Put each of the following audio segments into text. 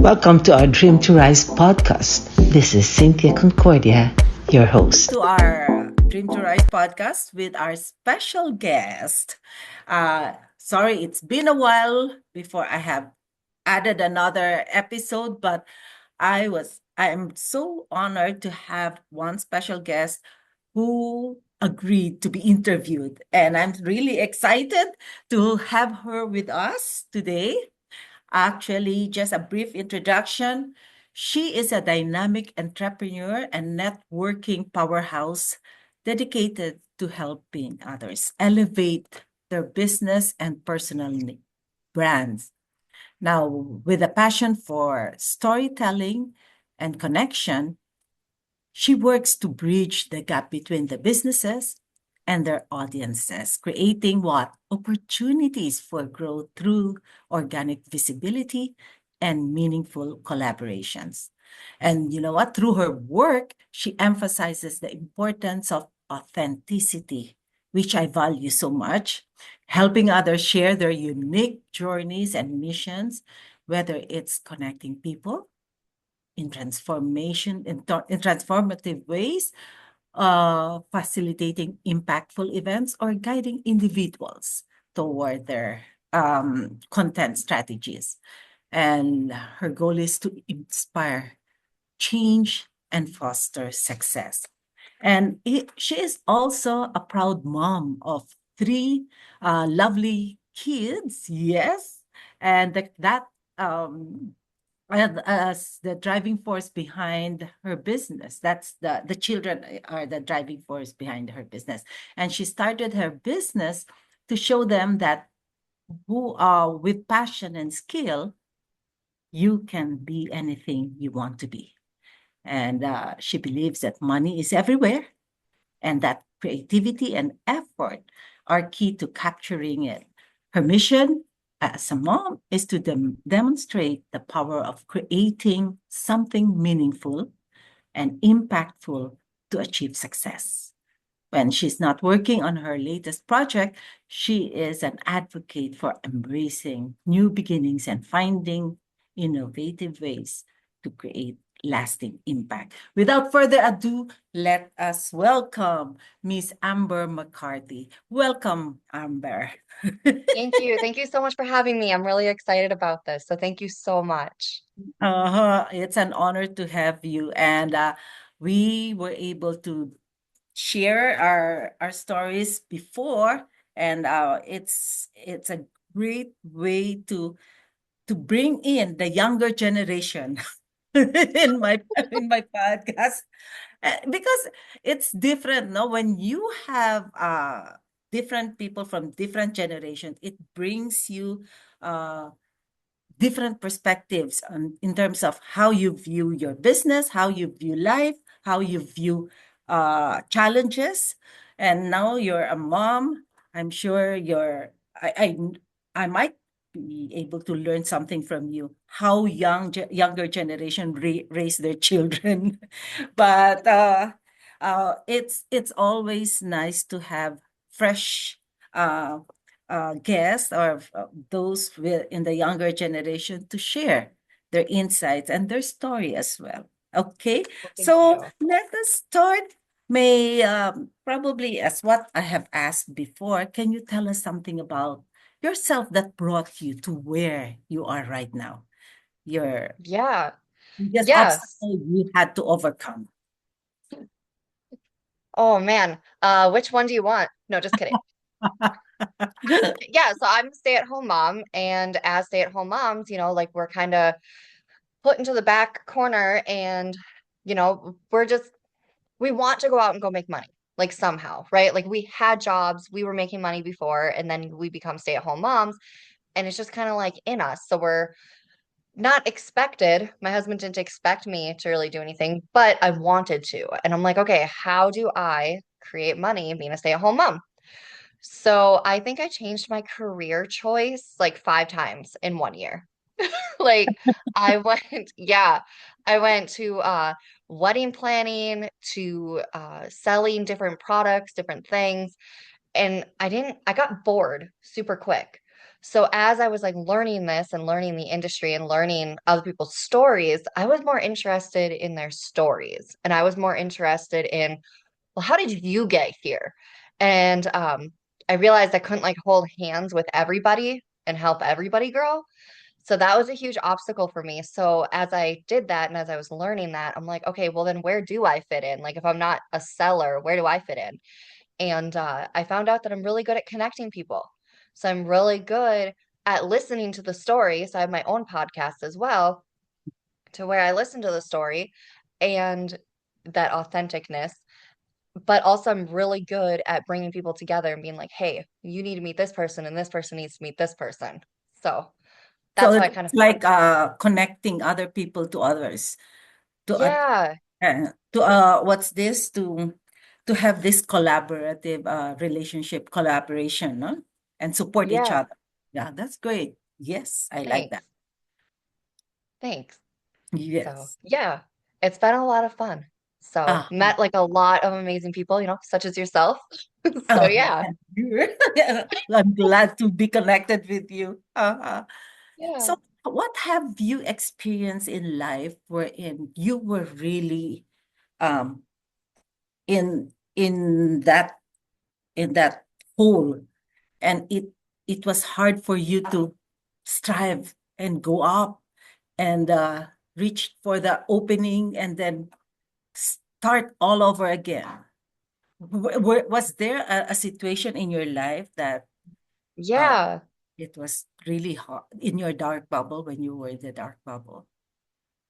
Welcome to our Dream to Rise podcast. This is Cynthia Concordia, your host. To our Dream to Rise podcast with our special guest. Sorry, it's been a while before I have added another episode, but I am so honored to have one special guest who agreed to be interviewed, and I'm really excited to have her with us today. Actually, just a brief introduction. She is a dynamic entrepreneur and networking powerhouse dedicated to helping others elevate their business and personal brands. Now, with a passion for storytelling and connection, she works to bridge the gap between the businesses and their audiences, creating what? Opportunities for growth through organic visibility and meaningful collaborations. And you know what? Through her work, she emphasizes the importance of authenticity, which I value so much, helping others share their unique journeys and missions, whether it's connecting people in transformative ways, facilitating impactful events, or guiding individuals toward their content strategies. And her goal is to inspire change and foster success. And she is also a proud mom of three lovely kids. Yes. And that um, as the driving force behind her business. That's the children are the driving force behind her business. And she started her business to show them that who are with passion and skill, you can be anything you want to be. And she believes that money is everywhere and that creativity and effort are key to capturing it. Her mission as a mom is to demonstrate the power of creating something meaningful and impactful to achieve success. When she's not working on her latest project, she is an advocate for embracing new beginnings and finding innovative ways to create lasting impact. Without further ado, let us welcome Miss Amber McCarty. Welcome, Amber. Thank you. Thank you so much for having me. I'm really excited about this. So thank you so much. It's an honor to have you. And we were able to share our stories before, and it's a great way to bring in the younger generation in my podcast. Because it's different, no, when you have different people from different generations, it brings you uh different perspectives in terms of how you view your business, how you view life, how you view challenges. And now you're a mom. I'm sure I might be able to learn something from you, how younger generation raise their children. But it's always nice to have fresh uh, guests or those in the younger generation to share their insights and their story as well. Okay, Well, thank so you. let us start. May probably as what I have asked before, can you tell us something about yourself that brought you to where you are right now? Your Yeah. biggest Yes. obstacle you had to overcome. Oh man. Which one do you want? No, just kidding. Yeah, so I'm a stay-at-home mom, and as stay-at-home moms, like we're kind of put into the back corner and we want to go out and go make money, like somehow, right? Like we had jobs, we were making money before, and then we become stay-at-home moms, and it's just kind of like in us. So we're not expected. My husband didn't expect me to really do anything, but I wanted to. And I'm like, okay, how do I create money being a stay-at-home mom? So I think I changed my career choice like 5 times in 1 year. Like I went, yeah, I went to wedding planning to selling different products, different things. And I got bored super quick. So as I was like learning this and learning the industry and learning other people's stories, I was more interested in their stories. And I was more interested in, well, how did you get here? And I realized I couldn't like hold hands with everybody and help everybody grow. So that was a huge obstacle for me. So as I did that and as I was learning that, I'm like, okay, well then where do I fit in? Like if I'm not a seller, where do I fit in? And I found out that I'm really good at connecting people. So I'm really good at listening to the story. So I have my own podcast as well, to where I listen to the story and that authenticness. But also, I'm really good at bringing people together and being like, hey, you need to meet this person, and this person needs to meet this person. So So that's how I kind it's of like connecting other people to others to yeah, what's this to have this collaborative relationship collaboration, no? And support each yeah, other. Yeah, that's great. Yes, I like thanks. that. Thanks. So Yes. yeah, it's been a lot of fun. So Ah, met like a lot of amazing people, such as yourself. So oh, yeah, thank you. I'm glad to be connected with you. yeah, So, what have you experienced in life wherein you were really um in that hole, and it was hard for you to strive and go up and reach for the opening and then start all over again? Was there a situation in your life that uh, yeah. it was really hard in your dark bubble when you were in the dark bubble?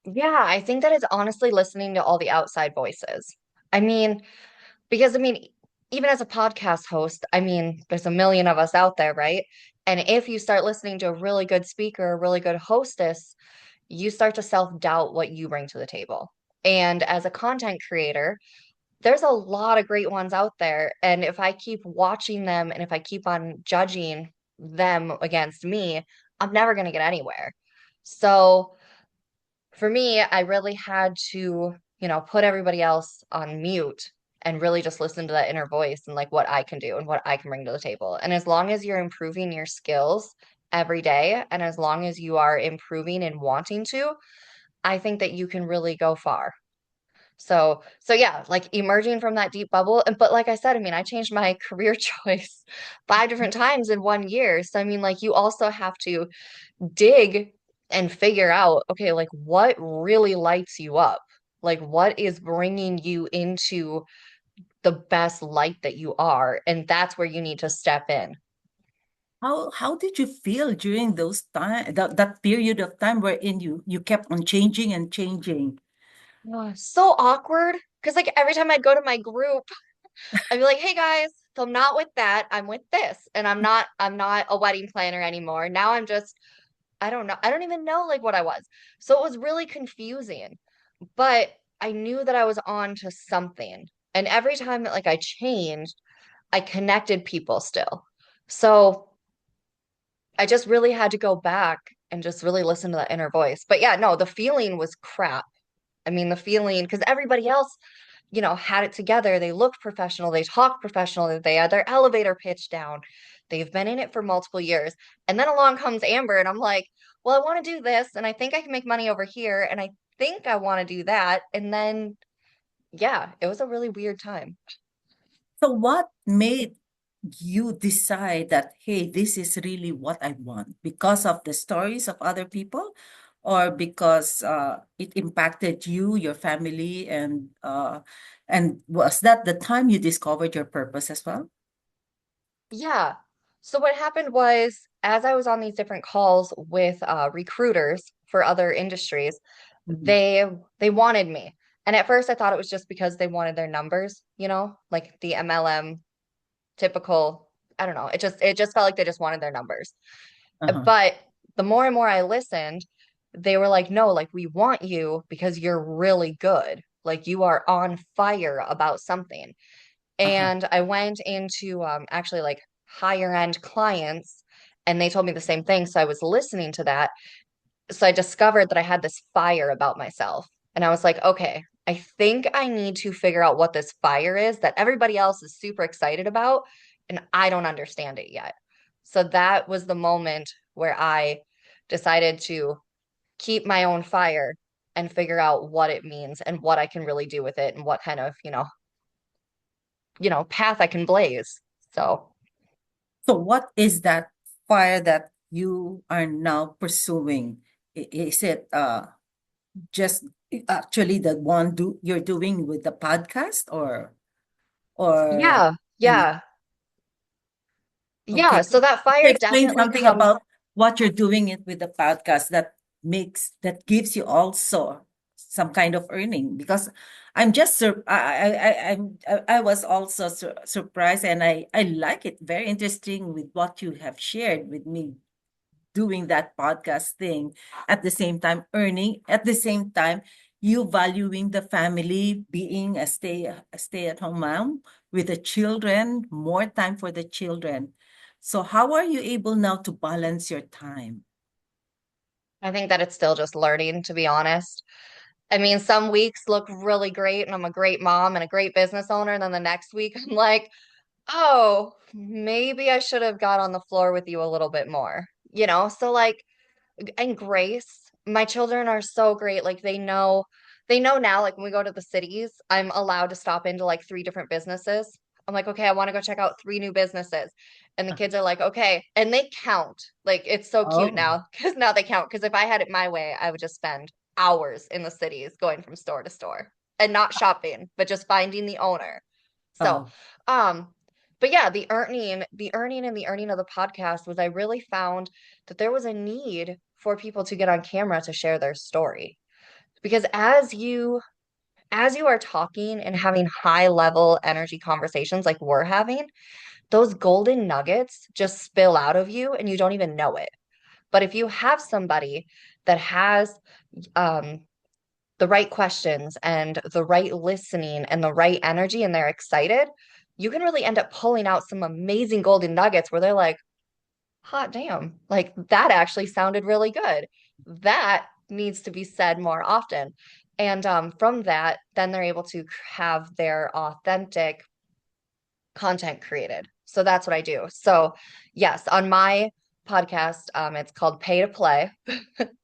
Yeah, I think that it's honestly listening to all the outside voices. I mean, because even as a podcast host, there's a million of us out there, right? And if you start listening to a really good speaker, a really good hostess, you start to self-doubt what you bring to the table. And as a content creator, there's a lot of great ones out there. And if I keep watching them and if I keep on judging them against me, I'm never going to get anywhere. So, for me, I really had to, put everybody else on mute and really just listen to that inner voice and like what I can do and what I can bring to the table. And as long as you're improving your skills every day, and as long as you are improving and wanting to, I think that you can really go far. So yeah, like emerging from that deep bubble. But like I said, I changed my career choice 5 different times in 1 year. So like you also have to dig and figure out, okay, like what really lights you up? Like what is bringing you into the best light that you are? And that's where you need to step in. How did you feel during those time that period of time wherein you kept on changing and changing? So awkward. Because like every time I'd go to my group, I'd be like, hey guys, so I'm not with that. I'm with this. And I'm not a wedding planner anymore. Now I'm just, I don't know. I don't even know like what I was. So it was really confusing. But I knew that I was on to something. And every time that like I changed, I connected people still. So I just really had to go back and just really listen to that inner voice. But yeah, no, the feeling was crap. The feeling, because everybody else, had it together. They looked professional, they talked professional, they had their elevator pitch down. They've been in it for multiple years. And then along comes Amber, and I'm like, well, I want to do this, and I think I can make money over here, and I think I want to do that. And then, yeah, it was a really weird time. So what made you decide that, hey, this is really what I want? Because of the stories of other people, or because it impacted you, your family, and was that the time you discovered your purpose as well? Yeah. So what happened was, as I was on these different calls with recruiters for other industries, Mhm. they wanted me. And at first I thought it was just because they wanted their numbers, like the MLM typical, I don't know. It just felt like they just wanted their numbers. Uh-huh. But the more and more I listened, they were like, "No, like we want you because you're really good. Like you are on fire about something." Uh-huh. And I went into actually like higher end clients and they told me the same thing. So I was listening to that. So I discovered that I had this fire about myself. And I was like, okay, I think I need to figure out what this fire is that everybody else is super excited about. And I don't understand it yet. So that was the moment where I decided to keep my own fire and figure out what it means and what I can really do with it and what kind of, path I can blaze. So, So what is that fire that you are now pursuing? Is it just actually the one you're doing with the podcast, or yeah, any? yeah. Okay, Yeah, can so that you fire explain definitely something comes. about what you're doing it with the podcast that gives you also some kind of earning? Because I'm just I was also surprised, and I like it, very interesting with what you have shared with me, doing that podcast thing, at the same time earning, at the same time you valuing the family, being a stay at home mom with the children, more time for the children. So how are you able now to balance your time? I think that it's still just learning, to be honest. I mean, some weeks look really great and I'm a great mom and a great business owner. And then the next week, I'm like, oh, maybe I should have got on the floor with you a little bit more, So, like, and grace. My children are so great. Like they know now, like when we go to the cities, I'm allowed to stop into like three different businesses. I'm like, okay, I want to go check out three new businesses. And the kids are like, okay. And they count. Like it's so cute Oh, now because now they count. Because if I had it my way, I would just spend hours in the cities going from store to store and not shopping, but just finding the owner. So, oh, um, but yeah, the earning and the earning of the podcast was I really found that there was a need for people to get on camera to share their story. Because as you are talking and having high level energy conversations like we're having, those golden nuggets just spill out of you and you don't even know it. But if you have somebody that has um, the right questions and the right listening and the right energy and they're excited, you can really end up pulling out some amazing golden nuggets where they're like, hot damn, like that actually sounded really good. That needs to be said more often. And from that, then they're able to have their authentic content created. So that's what I do. So, yes, on my podcast, it's called Pay to Play,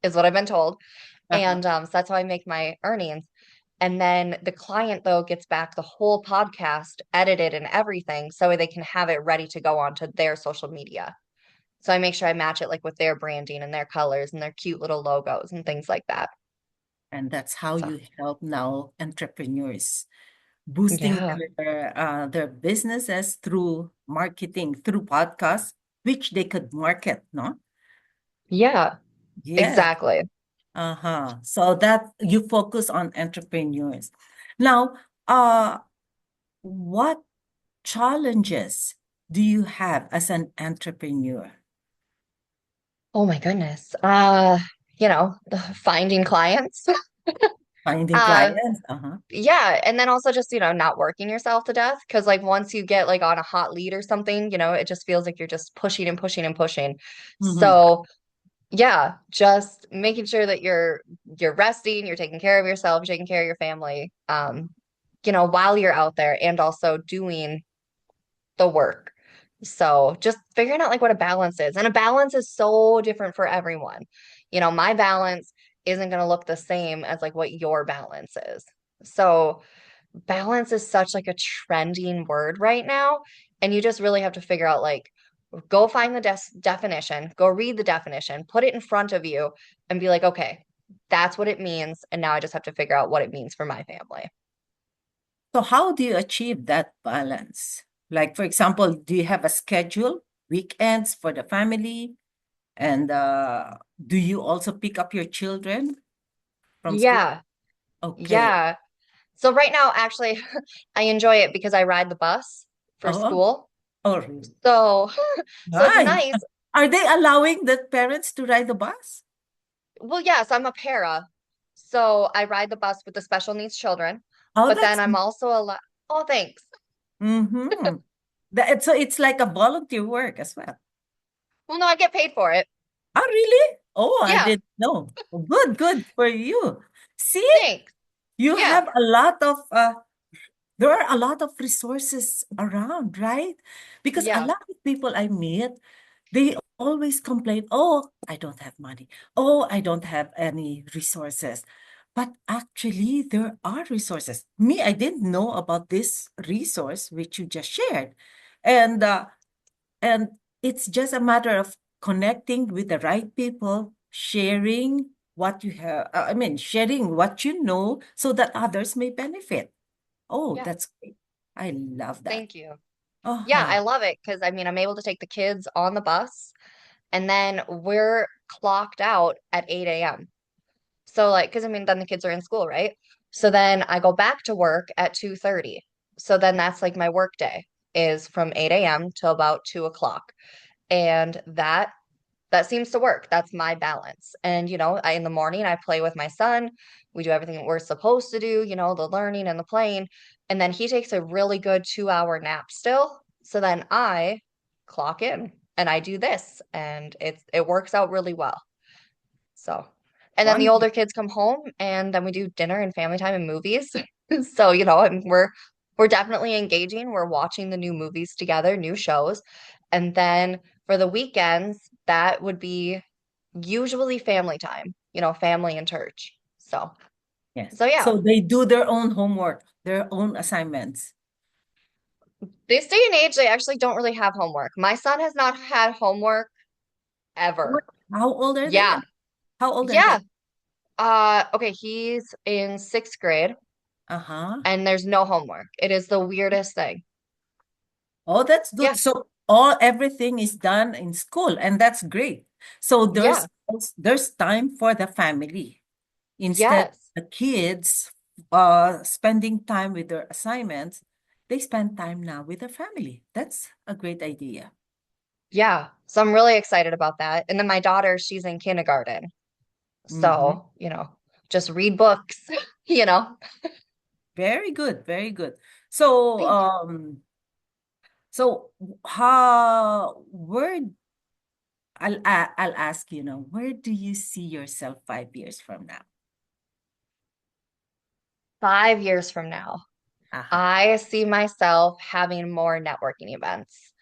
is what I've been told. uh-huh. And so that's how I make my earnings. And then the client, though, gets back the whole podcast edited and everything so they can have it ready to go onto their social media. So I make sure I match it like with their branding and their colors and their cute little logos and things like that. And that's how So, you help now entrepreneurs boosting yeah. their businesses through marketing, through podcasts, which they could market, no? Yeah, Yes. exactly. Uh-huh. So that you focus on entrepreneurs. Now, what challenges do you have as an entrepreneur? Oh my goodness. Finding clients. Finding Uh, clients? Uh-huh. yeah, and then also just, not working yourself to death because like once you get like on a hot lead or something, it just feels like you're just pushing and pushing and pushing. Mm-hmm. So, yeah, just making sure that you're resting, you're taking care of yourself, you're taking care of your family, while you're out there and also doing the work. So just figuring out like what a balance is. And a balance is so different for everyone. My balance isn't going to look the same as like what your balance is. So balance is such like a trending word right now. And you just really have to figure out like, go find the definition, go read the definition, put it in front of you and be like, okay, that's what it means. And now I just have to figure out what it means for my family. So how do you achieve that balance? Like, for example, do you have a schedule, weekends for the family? And do you also pick up your children from school? Yeah. Okay. Yeah. So right now, actually, I enjoy it because I ride the bus for Oh, school. oh, really? So, so it's Nice. nice. Are they allowing the parents to ride the bus? Well, yes, I'm a para. So I ride the bus with the special needs children, Oh, but then that's I'm also oh, thanks. mm-hmm. So it's like a volunteer work as well. Well, no, I get paid for it. Oh, really? Oh, I Yeah, didn't know. Oh, good, good for you. See, thanks. you Yeah, have a lot of there are a lot of resources around, right? Because a yeah. lot of people I meet, They always complain, oh, I don't have money. Oh, I don't have any resources. But actually, there are resources. Me, I didn't know about this resource which you just shared. And and it's just a matter of connecting with the right people, sharing what you have, sharing what you know so that others may benefit. Oh, Yeah, that's great. I love that. thank you. Yeah, Uh-huh. I love it because I mean, I'm able to take the kids on the bus and then we're clocked out at 8 a.m. So like, because I mean, then the kids are in school, right? So then I go back to work at 2:30. So then that's like my work day is from 8 a.m. till about 2 o'clock. And that seems to work. That's my balance. And in the morning I play with my son. We do everything that we're supposed to do, the learning and the playing. And then he takes a really good 2-hour nap still. So then I clock in and I do this and it works out really well. So, and then the Wonderful. older kids come home and then we do dinner and family time and movies. So, and we're definitely engaging. We're watching the new movies together, new shows. And then for the weekends, that would be usually family time, family and church. So, Yes. so yeah, So they do their own homework, their own assignments. this day and age, they actually don't really have homework. My son has not had homework What- ever. How old are they? Yeah. How old are Yeah. they? Okay, he's in sixth grade. Uh-huh. And there's no homework. It is the weirdest thing. Oh, that's good. Yeah, So everything is done in school, and that's great. So yeah, there's time for the family instead of yes, the kids spending time with their assignments. They spend time now with their family. That's a great idea. yeah. So I'm really excited about that. And then my daughter, she's in kindergarten. Mm-hmm. So, just read books, you know. Very good, very good. So Thank you. so how where I'll ask you now, where do you see yourself 5 years from now? 5 years from now, Uh-huh. I see myself having more networking events.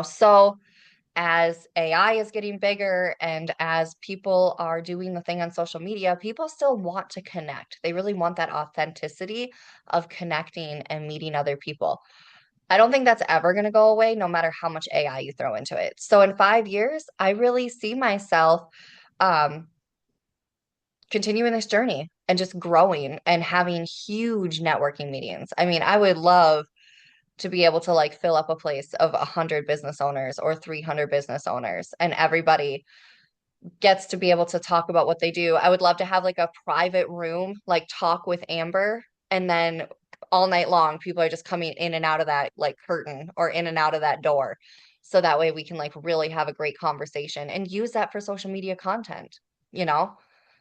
So as AI is getting bigger and as people are doing the thing on social media, people still want to connect. They really want that authenticity of connecting and meeting other people. I don't think that's ever going to go away, no matter how much AI you throw into it. So in 5 years, I really see myself um, continuing this journey and just growing and having huge networking meetings. I mean, I would love to be able to like fill up a place of 100 business owners or 300 business owners and everybody gets to be able to talk about what they do. I would love to have like a private room, like talk with Amber, and then all night long, people are just coming in and out of that like curtain or in and out of that door. So that way we can like really have a great conversation and use that for social media content, you know?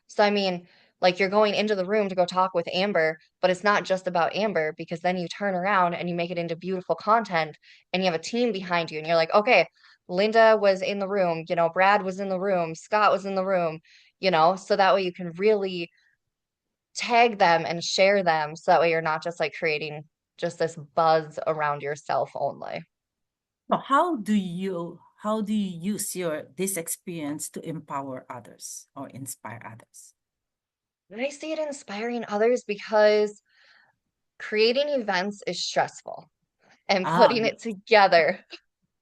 So I mean, like you're going into the room to go talk with Amber, but it's not just about Amber because then you turn around and you make it into beautiful content and you have a team behind you and you're like, okay, Linda was in the room, Brad was in the room, Scott was in the room, so that way you can really tag them and share them. So that way you're not just like creating just this buzz around yourself only. So how do you use your this experience to empower others or inspire others? And I see it inspiring others because creating events is stressful and Ah, putting it yes. together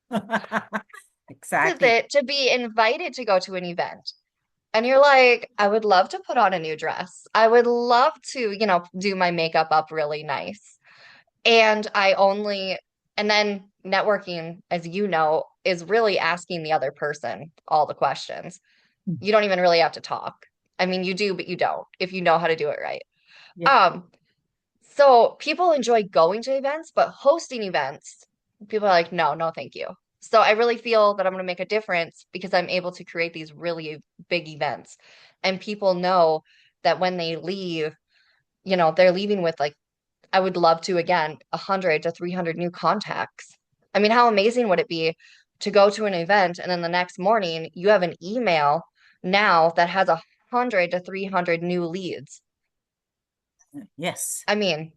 with Exactly. it to be invited to go to an event. And you're like, I would love to put on a new dress. I would love to, do my makeup up really nice. And and then networking, as you know, is really asking the other person all the questions. Mm. You don't even really have to talk. I mean, you do, but you don't if you know how to do it right. Yeah. Um, so people enjoy going to events, but hosting events, people are like, no, no, thank you. So I really feel that I'm going to make a difference because I'm able to create these really big events. And people know that when they leave, they're leaving with like I would love to, again, 100 to 300 new contacts. I mean, how amazing would it be to go to an event and then the next morning you have an email now that has 100 to 300 new leads? Yes. I mean,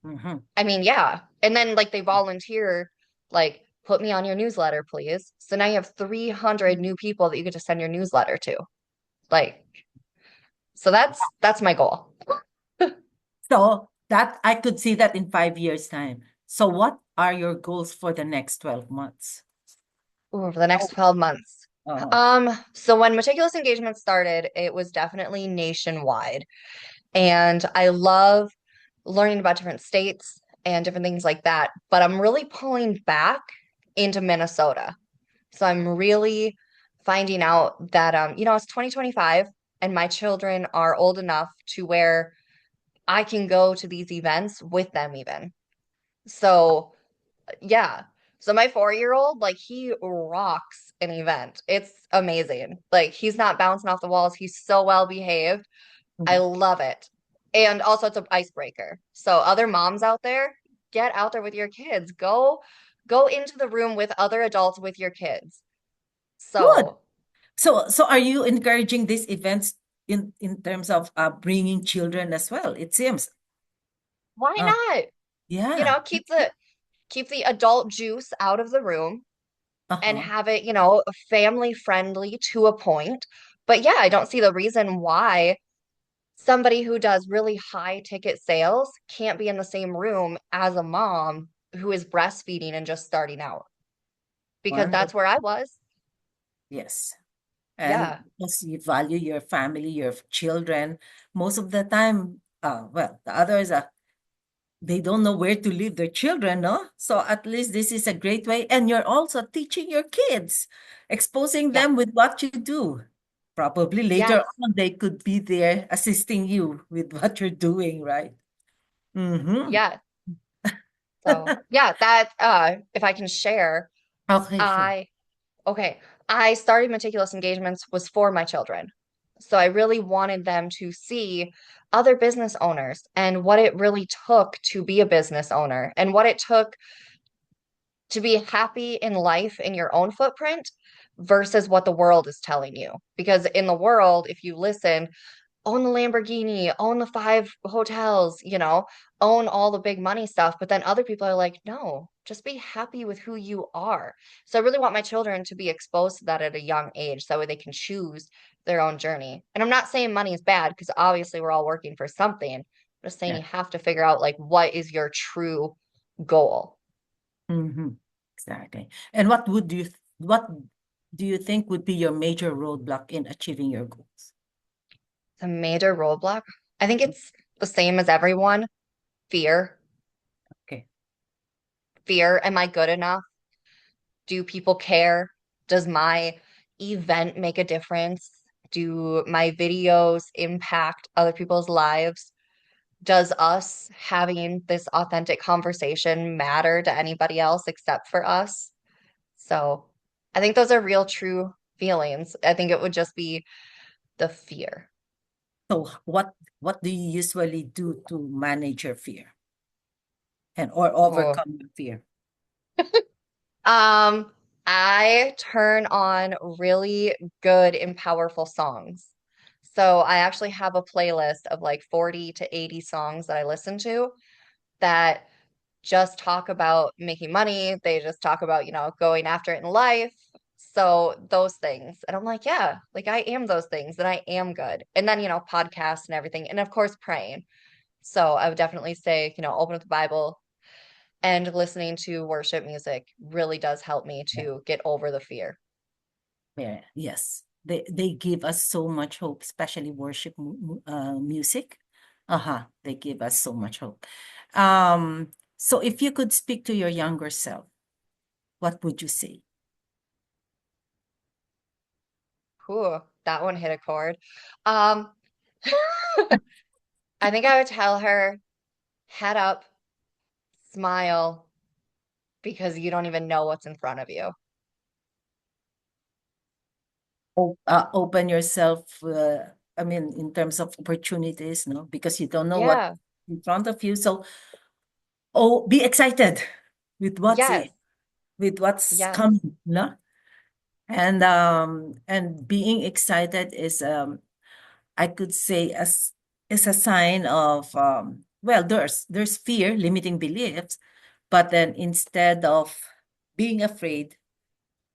Hmm. yeah. And then like they volunteer, like put me on your newsletter, please. So now you have 300 new people that you get to send your newsletter to. Like, so that's my goal. So that I could see that in 5 years' time. So what are your goals for the next 12 months? Ooh, for the next 12 months. Oh, So when Meticulous Engagement started, it was definitely nationwide. And I love learning about different states and different things like that. But I'm really pulling back into Minnesota. So I'm really finding out that it's 2025 and my children are old enough to where I can go to these events with them even. So yeah. So my 4-year-old, like he rocks an event. It's amazing. Like he's not bouncing off the walls. He's so well behaved. I mhm. love it. And also it's an icebreaker. So other moms out there, get out there with your kids. Go into the room with other adults with your kids. Good. So So are you encouraging these events in terms of bringing children as well? It seems. why Uh, not? yeah. Keep the adult juice out of the room and Uh-huh. have it, family friendly to a point. But yeah, I don't see the reason why somebody who does really high ticket sales can't be in the same room as a mom who is breastfeeding and just starting out because Wonderful. that's where I was. Yes. And Yeah. because you value your family, your children, most of the time, well, the others are they don't know where to leave their children, no? So at least this is a great way. And you're also teaching your kids, exposing Yeah. them with what you do. Probably later Yes. on, they could be there assisting you with what you're doing, right? Mm-hmm. Yeah. So yeah, that if I can share, Okay, sure. I okay, I started Meticulous Engagements was for my children. So I really wanted them to see other business owners and what it really took to be a business owner and what it took to be happy in life in your own footprint versus what the world is telling you. Because in the world, if you listen, own the Lamborghini, own the 5 hotels, own all the big money stuff. But then other people are like, no, just be happy with who you are. So I really want my children to be exposed to that at a young age so they can choose their own journey. And I'm not saying money is bad because obviously we're all working for something. I'm just saying Yeah. you have to figure out like what is your true goal. Mm-hmm. Exactly. And what do you think would be your major roadblock in achieving your goals? A major roadblock. I think it's the same as everyone. Fear. Okay. Fear. Am I good enough? Do people care? Does my event make a difference? Do my videos impact other people's lives? Does us having this authentic conversation matter to anybody else except for us? So I think those are real, true feelings. I think it would just be the fear. So what do you usually do to manage your fear and or overcome your fear? Um, I turn on really good and powerful songs. So I actually have a playlist of like 40 to 80 songs that I listen to that just talk about making money. They just talk about, going after it in life. So those things. And I'm like, yeah, like I am those things and I am good. And then, podcasts and everything. And of course, praying. So I would definitely say, open up the Bible, and listening to worship music really does help me Yeah. to get over the fear. Yeah, yes. They give us so much hope, especially worship music. Uh-huh. They give us so much hope. So if you could speak to your younger self, what would you say? Whew, that one hit a chord. Um, I think I would tell her, head up, smile, because you don't even know what's in front of you. Open yourself, I mean, in terms of opportunities, no, because you don't know what Yeah, in front of you. So, be excited with yes, with what's yes, coming, no? And being excited is I could say as is a sign of well, there's fear, limiting beliefs, but then instead of being afraid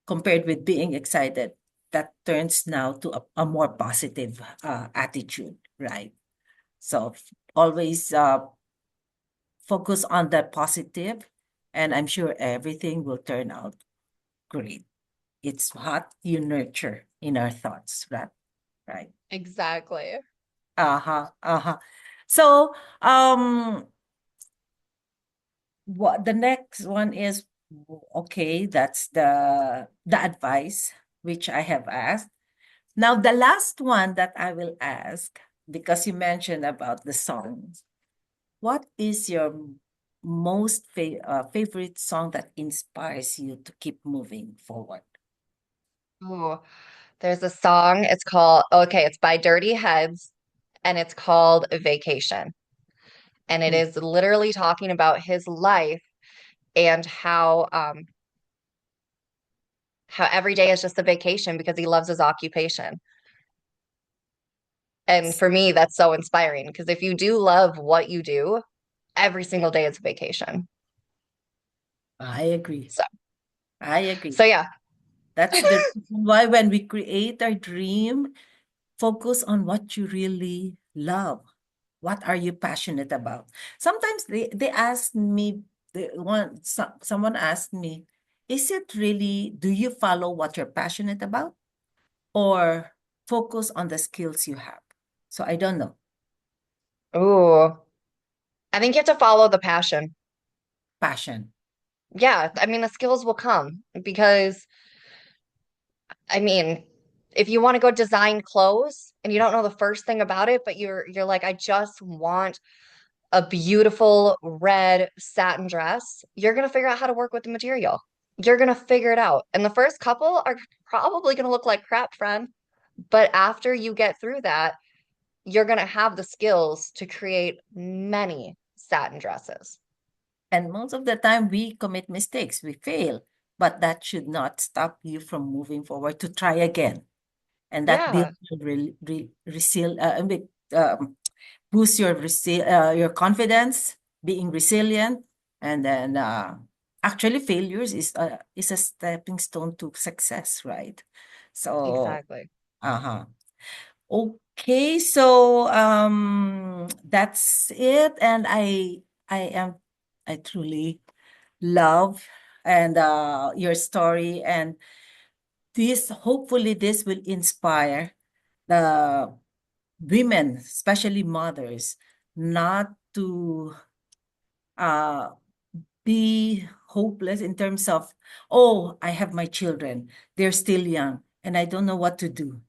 compared with being excited, that turns now to a more positive attitude, right? So always focus on the positive, and I'm sure everything will turn out great. It's what you nurture in our thoughts, right? Right. Exactly. Uh-huh. Uh-huh. So, what the next one is, okay, that's the advice which I have asked. Now, the last one that I will ask, because you mentioned about the songs, what is your most favorite song that inspires you to keep moving forward? Ooh, there's a song. It's called, okay, it's by Dirty Heads, and it's called Vacation. And it Hmm. is literally talking about his life and how every day is just a vacation because he loves his occupation. And for me, that's so inspiring because if you do love what you do, every single day is a vacation. I agree. So, I agree. so yeah, That's the reason why when we create our dream, focus on what you really love. What are you passionate about? Sometimes they ask me, someone asked me, is it really, do you follow what you're passionate about or focus on the skills you have? So I don't know. ooh, I think you have to follow the passion. Passion. Yeah, I mean, the skills will come because, I mean, if you want to go design clothes and you don't know the first thing about it, but you're like, I just want a beautiful red satin dress, you're gonna figure out how to work with the material. You're gonna figure it out. And the first couple are probably gonna look like crap, friend. But after you get through that, you're gonna have the skills to create many satin dresses. And most of the time we commit mistakes, we fail, but that should not stop you from moving forward to try again. And that Yeah, builds your boost your confidence, being resilient, and then actually failures is a stepping stone to success, right? So exactly. uh-huh. Okay, so that's it. And I truly love and your story, and this hopefully this will inspire the women, especially mothers, not to uh be hopeless in terms of, oh, I have my children, they're still young and I don't know what to do.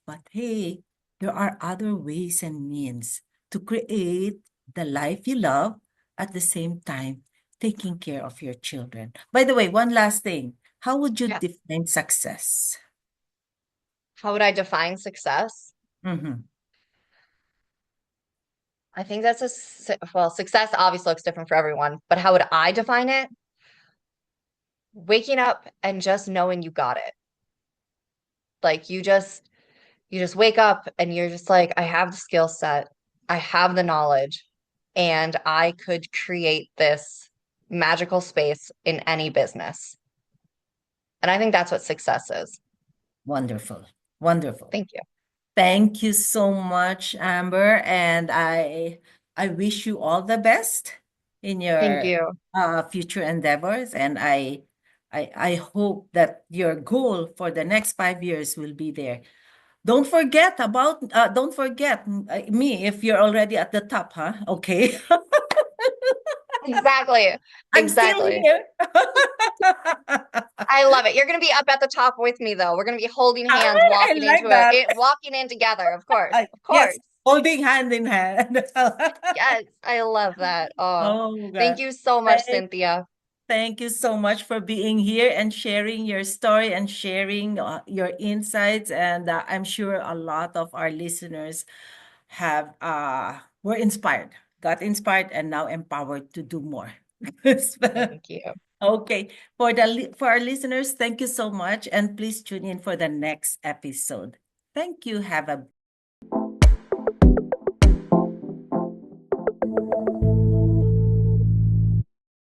But hey, there are other ways and means to create the life you love at the same time taking care of your children. By the way, one last thing. How would you Yeah. define success? How would I define success? Mm-hmm. I think that's well, success obviously looks different for everyone, but how would I define it? Waking up and just knowing you got it. Like you just wake up and you're just like, I have the skill set, I have the knowledge, and I could create this magical space in any business. And I think that's what success is. Wonderful. Wonderful. Thank you. Thank you so much, Amber, and I wish you all the best in Thank your you. future endeavors, and I hope that your goal for the next 5 years will be there. Don't forget me if you're already at the top, huh? Okay. Exactly. I'm still Exactly. here. I love it. You're going to be up at the top with me, though. We're going to be holding hands, I walking like into that. walking in together. Of course. Of Yes, course. holding hand in hand. Yes, I love that. Oh, Oh, thank God. you so much, Thank, Cynthia. thank you so much for being here and sharing your story and sharing your insights. And I'm sure a lot of our listeners have were inspired, got inspired, and now empowered to do more. Thank you. Okay, for our listeners, thank you so much, and please tune in for the next episode. Thank you. Have a